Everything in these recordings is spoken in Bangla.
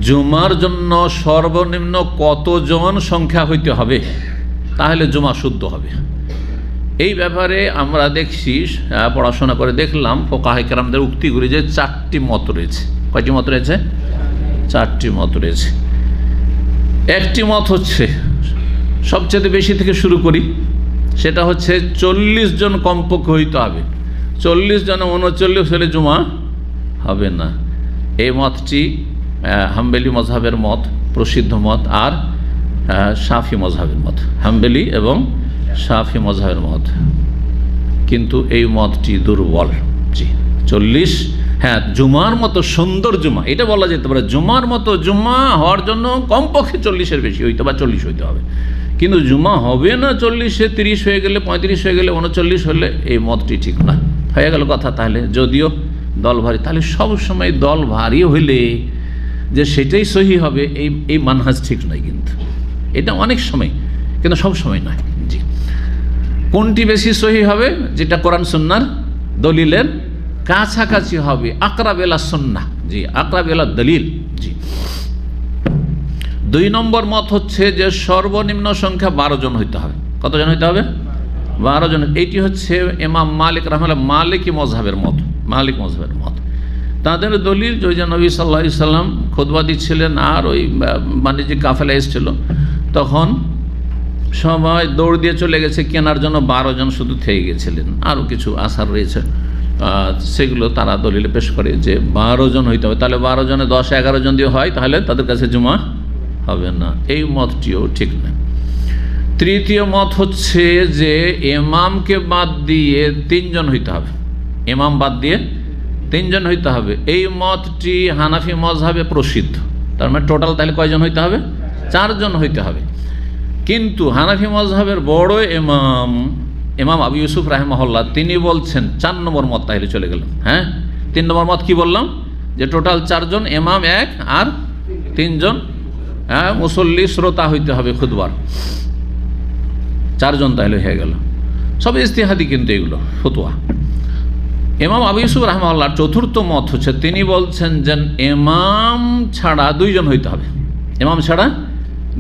জুমার জন্য সর্বনিম্ন কতজন সংখ্যা হইতে হবে তাহলে জুমা শুদ্ধ হবে? এই ব্যাপারে আমরা দেখছি, পড়াশোনা করে দেখলাম ফুকাহে কেরামদের উক্তিগুলি যে 4টি মত রয়েছে। কয়টি মত রয়েছে? 4টি মত রয়েছে। একটি মত হচ্ছে, সবচেয়ে বেশি থেকে শুরু করি, সেটা হচ্ছে 40 জন কমপক্ষে হইতে হবে। 40 জনে 39 হলে জুমা হবে না। এই মতটি হাম্বলি মজহাবের মত, প্রসিদ্ধ মত, আর শাফি মজহাবের মত, হাম্বলি এবং শাফি মজহাবের মত। কিন্তু এই মতটি দুর্বল। জি, 40, হ্যাঁ, জুমার মতো সুন্দর জুমা এটা বলা যেতে পারে। জুমার মতো জুমা হওয়ার জন্য কমপক্ষে 40-এর বেশি হইতে বা 40 হইতে হবে। কিন্তু জুমা হবে না 40-এ, 30 হয়ে গেলে, 35 হয়ে গেলে, 39 হলে, এই মতটি ঠিক না। হয়ে গেল কথা। তাহলে যদিও দল ভারী, তাহলে সবসময় দল ভারী হইলে যে সেটাই সহি হবে এই মানহাজ ঠিক নয়। কিন্তু এটা অনেক সময়, কিন্তু সব সময় নয়। জি, কোনটি বেশি সহি হবে? যেটা কোরআন সুন্নাহর দলিলের কাছাকাছি হবে, আকরাব ইলা সুন্নাহ। জি, আকরাব ইলা দলিল। জি। 2 নম্বর মত হচ্ছে যে সর্বনিম্ন সংখ্যা 12 জন হইতে হবে। কতজন হইতে হবে? 12 জন। এইটি হচ্ছে ইমাম মালিক রাহমাতুল্লাহ, মালিকি মজহাবের মত, মালিক মজহাবের মত। তাদের দলিল যে নবী সাল্লাল্লাহু আলাইহি সাল্লাম খুতবা দিচ্ছিলেন, আর ওই বাণিজ্যিক কাফেলা এসেছিল, তখন সবাই দৌড় দিয়ে চলে গেছে কেনার জন্য, 12 জন শুধু থেকে গেছিলেন। আরও কিছু আসার রয়েছে, সেগুলো তারা দলিলে পেশ করে যে 12 জন হইতে হবে। তাহলে 12 জনে 10-11 জন দিয়ে হয়, তাহলে তাদের কাছে জুমা হবে না। এই মতটিও ঠিক না। তৃতীয় মত হচ্ছে যে ইমামকে বাদ দিয়ে 3 জন হইতে হবে। ইমাম বাদ দিয়ে 3 জন হইতে হবে। এই মতটি হানাফি মজহাবে প্রসিদ্ধ। তার মানে টোটাল তাহলে কয়জন হইতে হবে? 4 জন হইতে হবে। কিন্তু হানাফি মজহাবের বড় ইমাম আবু ইউসুফ রাহিমাহুল্লাহ, তিনি বলছেন 4 নম্বর মত তাহলে চলে গেল। হ্যাঁ, 3 নম্বর মত কি বললাম? যে টোটাল 4 জন, ইমাম 1 আর 3 জন মুসল্লি শ্রোতা হইতে হবে খুতবার। 4 জন তাহলে হয়ে গেল। সব ইজতিহাদি কিন্তু এগুলো ফতোয়া। ইমাম আবু ইউসুফ রাহিমাহুল্লাহর চতুর্থ মত হচ্ছে, তিনি বলছেন যে ইমাম ছাড়া 2 জন হইতে হবে। ইমাম ছাড়া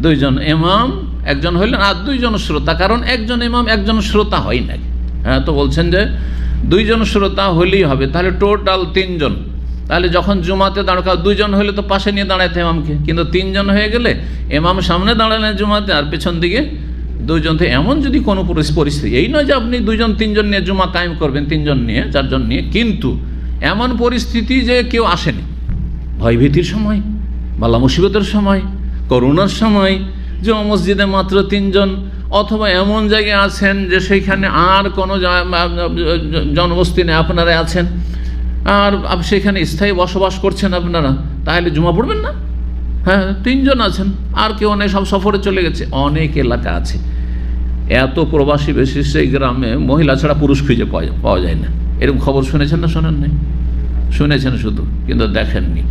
2 জন, ইমাম একজন হইলেন আর 2 জন শ্রোতা। কারণ একজন ইমাম একজন শ্রোতা হয় না। হ্যাঁ, তো বলছেন যে 2 জন শ্রোতা হলেই হবে। তাহলে টোটাল 3 জন। তাহলে যখন জুমাতে দাঁড়াও 2 জন হলে তো পাশে নিয়ে দাঁড়াইতে ইমামকে, কিন্তু 3 জন হয়ে গেলে ইমাম সামনে দাঁড়ালেন জুমাতে, আর পেছন দিকে 2 জন। থেকে এমন যদি কোনো পরিস্থিতি, এই নয় যে আপনি 2 জন 3 জন নিয়ে জুমা কায়েম করবেন, 3 জন নিয়ে, 4 জন নিয়ে, কিন্তু এমন পরিস্থিতি যে কেউ আসেনি, ভয়ভীতির সময়, বালা মুসিবতের সময়, করোনার সময়, যে মসজিদে মাত্র 3 জন, অথবা এমন জায়গায় আছেন যে সেইখানে আর কোনো জনবস্তি নেই, আপনারা আছেন, আর সেখানে স্থায়ী বসবাস করছেন আপনারা, তাহলে জুমা পড়বেন না? হ্যাঁ, 3 জন আছেন, আর কেউ নেই, সব সফরে চলে গেছে। অনেক এলাকা আছে, এত প্রবাসী বেশি, সেই গ্রামে মহিলা ছাড়া পুরুষ খুঁজে পাওয়া যায় না। এরকম খবর শুনেছেন না শোনেন নাই? শুনেছেন শুধু, কিন্তু দেখেননি।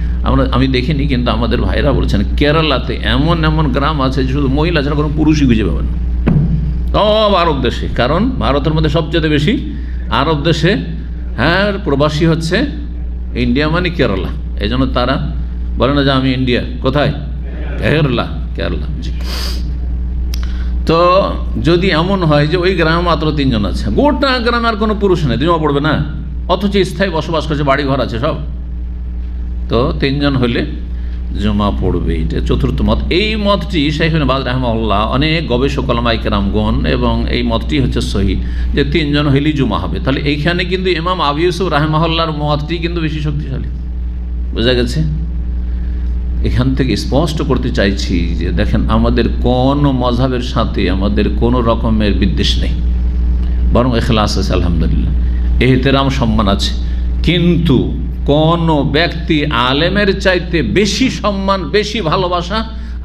আমি দেখিনি, কিন্তু আমাদের ভাইরা বলছেন কেরালাতে এমন এমন গ্রাম আছে যে শুধু মহিলা ছাড়া কোনো পুরুষই খুঁজে পাবেন না। সব আরব দেশে, কারণ ভারতের মধ্যে সবচেয়ে বেশি আরব দেশে, হ্যাঁ, প্রবাসী হচ্ছে ইন্ডিয়া মানে কেরালা। এই জন্য তারা বলে না যে আমি ইন্ডিয়া, কোথায়? কেরালা। জি। তো যদি এমন হয় যে ওই গ্রামে মাত্র 3 জন আছে, গোটা গ্রামে আর কোনো পুরুষ নেই, জুমা পড়বে না, অথচ স্থায়ী বসবাস করছে, বাড়ি ঘর আছে সব, তো 3 জন হলে জুমা পড়বে। এটা চতুর্থ মত। এই মতটি শাইখ ইবনে বাজ রাহিমাহুল্লাহ, অনেক গবেষক ওলামায়ে কেরামগণ, এবং এই মতটি হচ্ছে সহি যে 3 জন হইলেই জুমা হবে। তাহলে এইখানে কিন্তু ইমাম আবু ইউসুফ রাহিমাহুল্লাহর মতটি কিন্তু বেশি শক্তিশালী। বোঝা গেছে? এখান থেকে স্পষ্ট করতে চাইছি যে দেখেন, আমাদের কোন মজহাবের সাথে আমাদের কোনো রকমের বিদ্বেষ নেই, বরং ইখলাস আছে, আলহামদুলিল্লাহ, এহতেরাম, সম্মান আছে। কিন্তু কোন ব্যক্তি আলেমের চাইতে বেশি সম্মান, বেশি ভালোবাসা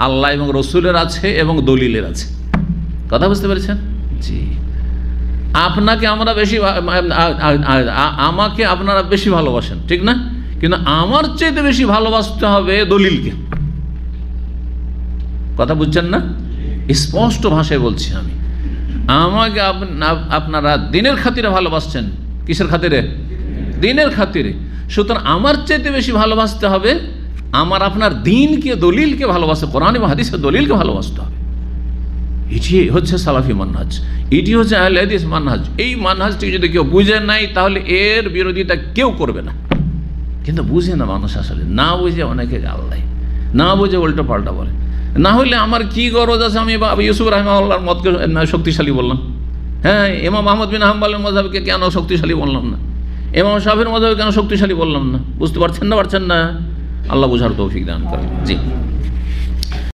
আল্লাহ এবং রসুলের আছে এবং দলিলের আছে। কথা বুঝতে পেরেছেন? জি। আপনাকে আমরা বেশি, আমাকে আপনারা বেশি ভালোবাসেন, ঠিক না? কিন্তু আমার চাইতে বেশি ভালোবাসতে হবে দলিলকে। কথা বুঝছেন না? স্পষ্ট ভাষায় বলছি আমি। আমাকে আপনারা দিনের খাতিরে ভালোবাসছেন। কিসের খাতিরে? দিনের খাতিরে। সুতরাং আমার চাইতে বেশি ভালোবাসতে হবে আমার আপনার দিনকে, দলিলকে ভালোবাসে, কোরআন এবং হাদিসের দলিলকে ভালোবাসতে হবে। এটি হচ্ছে সালাফি মানহাজ, এটি হচ্ছে আহলে হাদিস মানহাজ। এই মানহাজটি যদি কেউ বুঝে নাই তাহলে এর বিরোধিতা কেউ করবে না। কিন্তু বুঝে না মানুষ, আসলে না বুঝে অনেকে গাল দেয়, না বুঝে উল্টো পাল্টা বলে। না হলে আমার কি গরজ আছে আমি ইউসুফ রাহিমাহুল্লাহর মতকে শক্তিশালী বললাম? হ্যাঁ, ইমাম আহমদ বিন হাম্বলের মযহাবকে কেন শক্তিশালী বললাম না? ইমাম শাফির মযহাবকে কেন শক্তিশালী বললাম না? বুঝতে পারছেন না? আল্লাহ বুঝার তৌফিক দান করেন। জি।